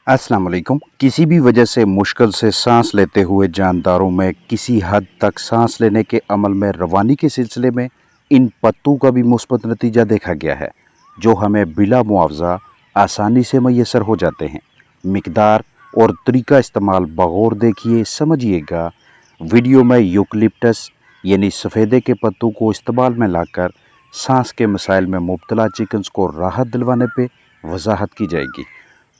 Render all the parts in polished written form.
अस्सलाम वालेकुम। किसी भी वजह से मुश्किल से सांस लेते हुए जानदारों में किसी हद तक सांस लेने के अमल में रवानी के सिलसिले में इन पत्तों का भी मुस्बत नतीजा देखा गया है, जो हमें बिला मुआवजा आसानी से मैसर हो जाते हैं। मिकदार और तरीका इस्तेमाल बगौर देखिए समझिएगा। वीडियो में यूकलिप्टस यानी सफ़ेदे के पत्तों को इस्तेमाल में लाकर सांस के मसाइल में मुब्तला चिकन्स को राहत दिलवाने पे वजाहत की जाएगी।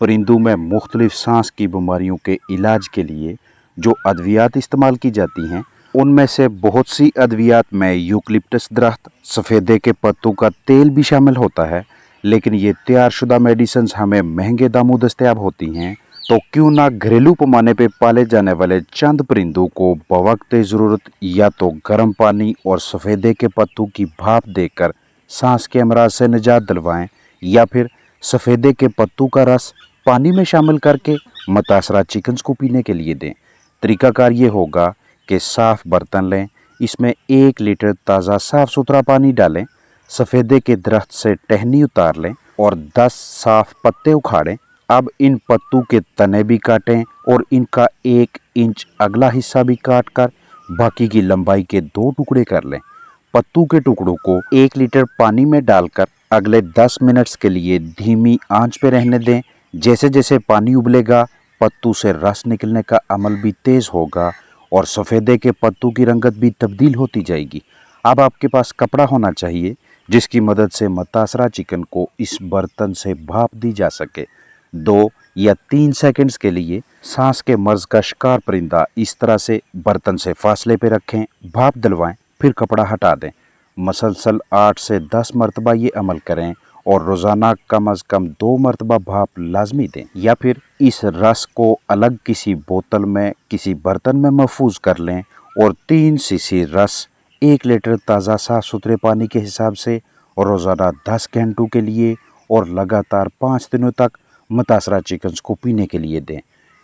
परिंदों में मुख्तलिफ सांस की बीमारियों के इलाज के लिए जो अद्वियात इस्तेमाल की जाती हैं, उनमें से बहुत सी अद्वियात में यूकलिप्टस दरख्त, सफ़ेदे के पत्तों का तेल भी शामिल होता है। लेकिन ये तैयारशुदा मेडिसिन हमें महंगे दामों दस्तयाब होती हैं, तो क्यों ना घरेलू पैमाने पे पाले जाने वाले चंद परिंदों को बवक्त ज़रूरत या तो गर्म पानी और सफ़ेदे के पत्तों की भाप देकर सांस के अमराज से निजात दिलवाएं, या फिर सफ़ेदे के पत्तों का रस पानी में शामिल करके मुतासरा चिकन्स को पीने के लिए दें। तरीकाकार ये होगा कि साफ़ बर्तन लें, इसमें 1 लीटर ताज़ा साफ़ सुथरा पानी डालें, सफ़ेदे के दरख्त से टहनी उतार लें और 10 साफ़ पत्ते उखाड़ें। अब इन पत्तों के तने भी काटें और इनका 1 इंच अगला हिस्सा भी काट कर बाकी की लंबाई के 2 टुकड़े कर लें। पत्तों के टुकड़ों को 1 लीटर पानी में डालकर अगले 10 मिनट्स के लिए धीमी आंच पर रहने दें। जैसे जैसे पानी उबलेगा, पत्तों से रस निकलने का अमल भी तेज़ होगा और सफ़ेदे के पत्तों की रंगत भी तब्दील होती जाएगी। अब आपके पास कपड़ा होना चाहिए जिसकी मदद से मुतासरा चिकन को इस बर्तन से भाप दी जा सके। 2 या 3 सेकंड्स के लिए सांस के मर्ज का शिकार परिंदा इस तरह से बर्तन से फासले पे रखें, भाप दिलवाएं, फिर कपड़ा हटा दें। मसलसल 8 से 10 मरतबा ये अमल करें और रोज़ाना कम अज़ कम 2 मरतबा भाप लाजमी दें, या फिर इस रस को अलग किसी बोतल में किसी बर्तन में महफूज कर लें और 3 सीसी रस 1 लीटर ताज़ा साफ़ सुथरे पानी के हिसाब से रोज़ाना 10 घंटों के लिए और लगातार 5 दिनों तक मुतासरा चिकन्स को पीने के लिए दें।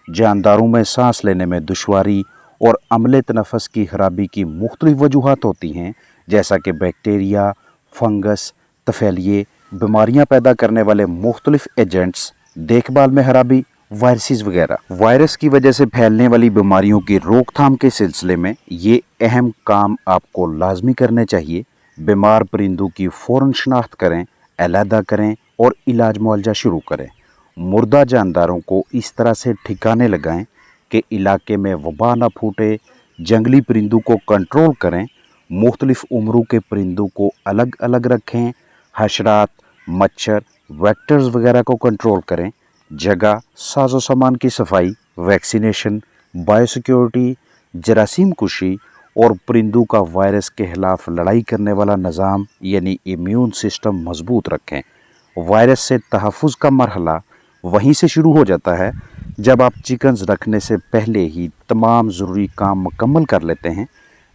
जानदारों में सांस लेने में दुश्वारी और अमले तनफ़्फ़ुस की खराबी की मुख्तलिफ वजूहात होती हैं, जैसा कि बैक्टीरिया, फंगस, तफेलिए, बीमारियां पैदा करने वाले मुख्तलिफ एजेंट्स, देखभाल में खराबी, वायरसेस वगैरह। वायरस की वजह से फैलने वाली बीमारियों की रोकथाम के सिलसिले में ये अहम काम आपको लाजमी करने चाहिए। बीमार परिंदों की फ़ौरन शनाख्त करें, अलहदा करें और इलाज मुआवजा शुरू करें। मुर्दा जानदारों को इस तरह से ठिकाने लगाएं कि इलाके में वबा न फूटे। जंगली परिंदों को कंट्रोल करें। मुख्तलिफ उम्रों के परिंदों को अलग अलग रखें। हशरात, मच्छर, वेक्टर्स वगैरह को कंट्रोल करें। जगह, साजो सामान की सफाई, वैक्सीनेशन, बायोसिक्योरिटी, जरासीम कुशी और परिंदों का वायरस के खिलाफ लड़ाई करने वाला निज़ाम यानी इम्यून सिस्टम मजबूत रखें। वायरस से तहफ़्फ़ुज़ का मरहला वहीं से शुरू हो जाता है जब आप चिकन्स रखने से पहले ही तमाम ज़रूरी काम मुकम्मल कर लेते हैं,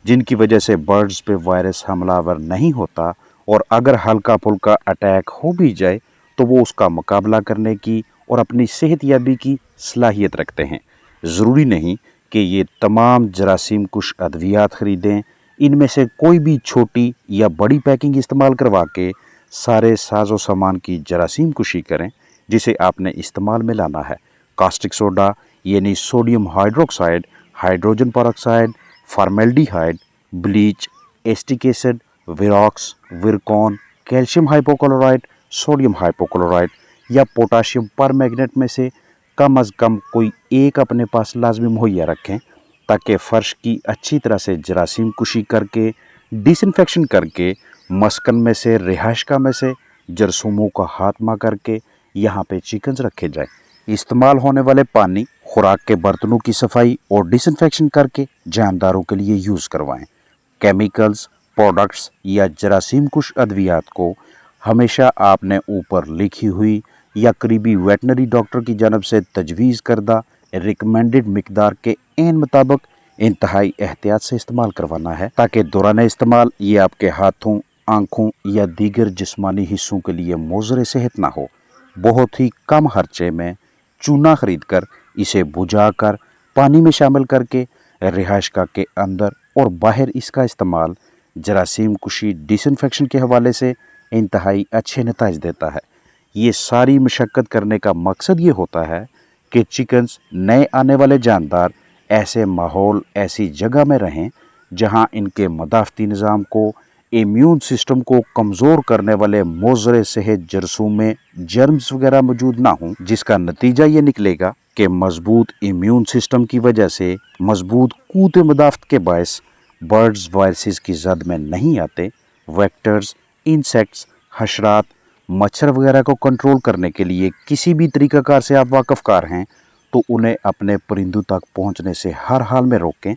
जिनकी वजह से बर्ड्स पे वायरस हमलावर नहीं होता, और अगर हल्का फुल्का अटैक हो भी जाए तो वो उसका मुकाबला करने की और अपनी सेहतयाबी की सलाहियत रखते हैं। ज़रूरी नहीं कि ये तमाम जरासीम कुश अद्वियात ख़रीदें। इनमें से कोई भी छोटी या बड़ी पैकिंग इस्तेमाल करवा के सारे साजो सामान की जरासीम कुशी करें जिसे आपने इस्तेमाल में लाना है। कास्टिक सोडा यानी sodium hydroxide, hydrogen peroxide, formaldehyde, bleach, acetic acid, Virox, Virkon, calcium hypochlorite, sodium hypochlorite या पोटाशियम परमैंगनेट में से कम अज़ कम कोई एक अपने पास लाजमी मुहैया रखें, ताकि फ़र्श की अच्छी तरह से जरासीम कुशी करके डिसइंफेक्शन करके मस्कन में से, रिहाइशगाह में से जरासीमों का खात्मा करके यहाँ पे चिकन्स रखे जाएं। इस्तेमाल होने वाले पानी, खुराक के बर्तनों की सफाई और डिसइंफेक्शन करके जानदारों के लिए यूज़ करवाएं। केमिकल्स, प्रोडक्ट्स या जरासीम कुश अद्वियात को हमेशा आपने ऊपर लिखी हुई या करीबी वेटनरी डॉक्टर की जानब से तजवीज़ करदा रिकमेंडेड मिकदार के एन मुताबिक इंतहाई एहतियात से इस्तेमाल करवाना है, ताकि दौरान इस्तेमाल ये आपके हाथों, आँखों या दीगर जिस्मानी हिस्सों के लिए मुज़र सेहत ना हो। बहुत ही कम खर्चे में चूना खरीद कर इसे बुझाकर पानी में शामिल करके रिहाइशगाह के अंदर और बाहर इसका इस्तेमाल जरासीम कुशी डिसइंफेक्शन के हवाले से इंतहाई अच्छे नताइज देता है। ये सारी मशक्क़त करने का मकसद ये होता है कि चिकन्स नए आने वाले जानदार ऐसे माहौल ऐसी जगह में रहें जहां इनके मदाफ़ती निज़ाम को इम्यून सिस्टम को कमज़ोर करने वाले मोज़रे सेहत जरासीम में जर्म्स वगैरह मौजूद ना हों, जिसका नतीजा ये निकलेगा कि मजबूत इम्यून सिस्टम की वजह से मजबूत क़ुव्वत मदाफ़त के बायस बर्ड्स वायरसेस की जद में नहीं आते। वेक्टर्स, इंसेक्ट्स, हशरात, मच्छर वगैरह को कंट्रोल करने के लिए किसी भी तरीक़ाकार से आप वाकफ़कार हैं तो उन्हें अपने परिंदों तक पहुंचने से हर हाल में रोकें,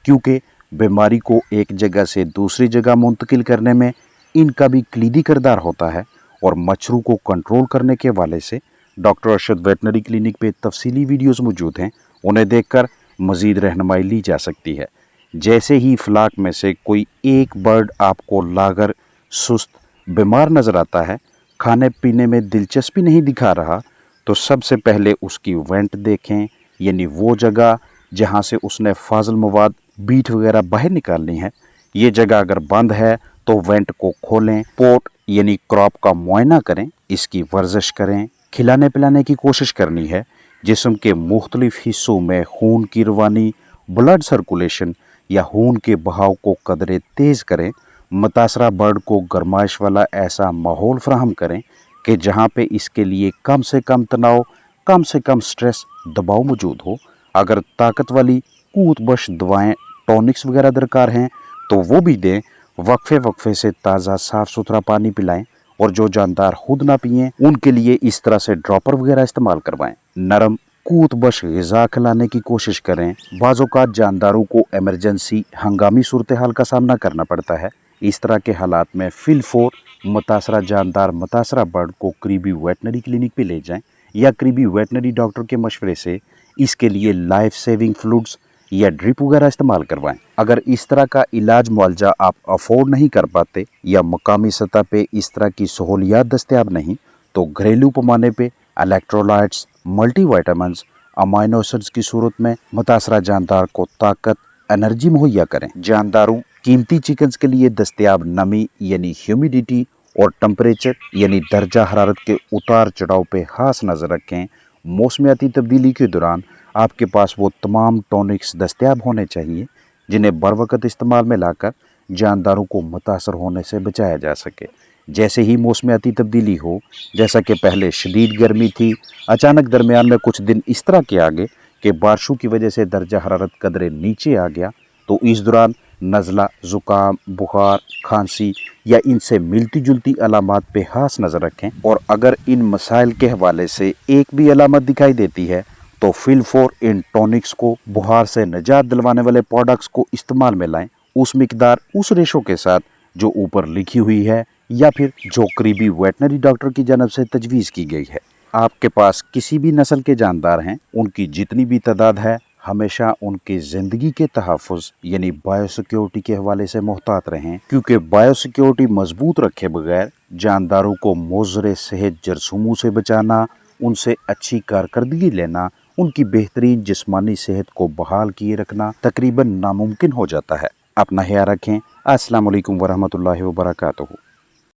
क्योंकि बीमारी को एक जगह से दूसरी जगह मुंतकिल करने में इनका भी कलीदी किरदार होता है। और मच्छरों को कंट्रोल करने के हवाले से डॉक्टर अरशद वेटनरी क्लिनिक पे तफसीली वीडियोस मौजूद हैं, उन्हें देखकर मज़ीद रहनुमाई ली जा सकती है। जैसे ही फ्लाक में से कोई एक बर्ड आपको लागर, सुस्त, बीमार नज़र आता है, खाने पीने में दिलचस्पी नहीं दिखा रहा, तो सबसे पहले उसकी वेंट देखें, यानी वो जगह जहाँ से उसने फाजल मवाद बीट वगैरह बाहर निकालनी है। ये जगह अगर बंद है तो वेंट को खोलें, पोट यानी क्रॉप का मुआयना करें, इसकी वर्जिश करें, खिलाने पिलाने की कोशिश करनी है। जिस्म के मुख्तलिफ हिस्सों में खून की रवानी, ब्लड सर्कुलेशन या खून के बहाव को कदरे तेज़ करें। मुतासरा बर्ड को गरमाइश वाला ऐसा माहौल फराहम करें कि जहाँ पे इसके लिए कम से कम तनाव, कम से कम स्ट्रेस, दबाव मौजूद हो। अगर ताकत वाली क़ुव्वत बख्श दवाएँ, टॉनिक्स वगैरह दरकार हैं तो वो भी दें। वक्फे वक्फे से ताज़ा साफ़ सुथरा पानी पिलाएं और जो जानदार खुद ना पिएं उनके लिए इस तरह से ड्रॉपर वगैरह इस्तेमाल करवाएं। नरम क़ुव्वत बख्श ग़िज़ा खिलाने की कोशिश करें। बाज़ औक़ात जानदारों को एमरजेंसी हंगामी सूरत हाल का सामना करना पड़ता है। इस तरह के हालात में फिलफोर मुतासरा जानदार मुतासरा बर्ड को करीबी वेटनरी क्लिनिक पे ले जाएं या करीबी वेटनरी डॉक्टर के मशवरे से इसके लिए लाइफ सेविंग फ्लूइड्स या ड्रिप वगैरह इस्तेमाल करवाएं। अगर इस तरह का इलाज मुआवजा आप अफोर्ड नहीं कर पाते या मकामी सतह पे इस तरह की सहूलियात दस्तयाब नहीं, तो घरेलू पैमाने पे इलेक्ट्रोलाइट्स, मल्टीविटामिन्स, अमाइनो एसिड्स की सूरत में मुतासरा जानदार को ताकत, एनर्जी मुहैया करें। जानदारों कीमती चिकन्स के लिए दस्तयाब नमी यानी ह्यूमिडिटी और टेम्परेचर यानी दर्जा हरारत के उतार चढ़ाव पे खास नज़र रखें। मौसमियाती तब्दीली के दौरान आपके पास वो तमाम टॉनिक्स दस्तयाब होने चाहिए जिन्हें बर वक़्त इस्तेमाल में लाकर जानदारों को मुतासर होने से बचाया जा सके। जैसे ही मौसमियाती तब्दीली हो, जैसा कि पहले शदीद गर्मी थी, अचानक दरमियान में कुछ दिन इस तरह के आगे कि बारिशों की वजह से दर्जा हरारत कदरे नीचे आ गया, तो इस दौरान नज़ला, ज़ुकाम, बुखार, खांसी या इनसे मिलती जुलती अलामात पे खास नज़र रखें। और अगर इन मसाइल के हवाले से एक भी अलामत दिखाई देती है तो फिलफोर इन टॉनिक्स को बुखार से निजात दिलवाने वाले प्रोडक्ट्स को इस्तेमाल में लाएं, उस मिकदार, उस रेशो के साथ जो ऊपर लिखी हुई है या फिर जो करीबी वेटनरी डॉक्टर की जानब से तजवीज़ की गई है। आपके पास किसी भी नस्ल के जानदार हैं, उनकी जितनी भी तादाद है, हमेशा उनकी ज़िंदगी के तहफ़्फ़ुज़ यानी बायोसिक्योरिटी के हवाले से मुहतात रहें, क्योंकि बायोसिक्योरिटी मजबूत रखे बगैर जानदारों को मोज़रे सेहत जरासीमों से बचाना, उनसे अच्छी कारकर्दगी लेना, उनकी बेहतरीन जिस्मानी सेहत को बहाल किए रखना तकरीबन नामुमकिन हो जाता है। अपना ख्याल रखें। अस्सलाम वालेकुम वरहमतुल्लाहि वबरकातुहू।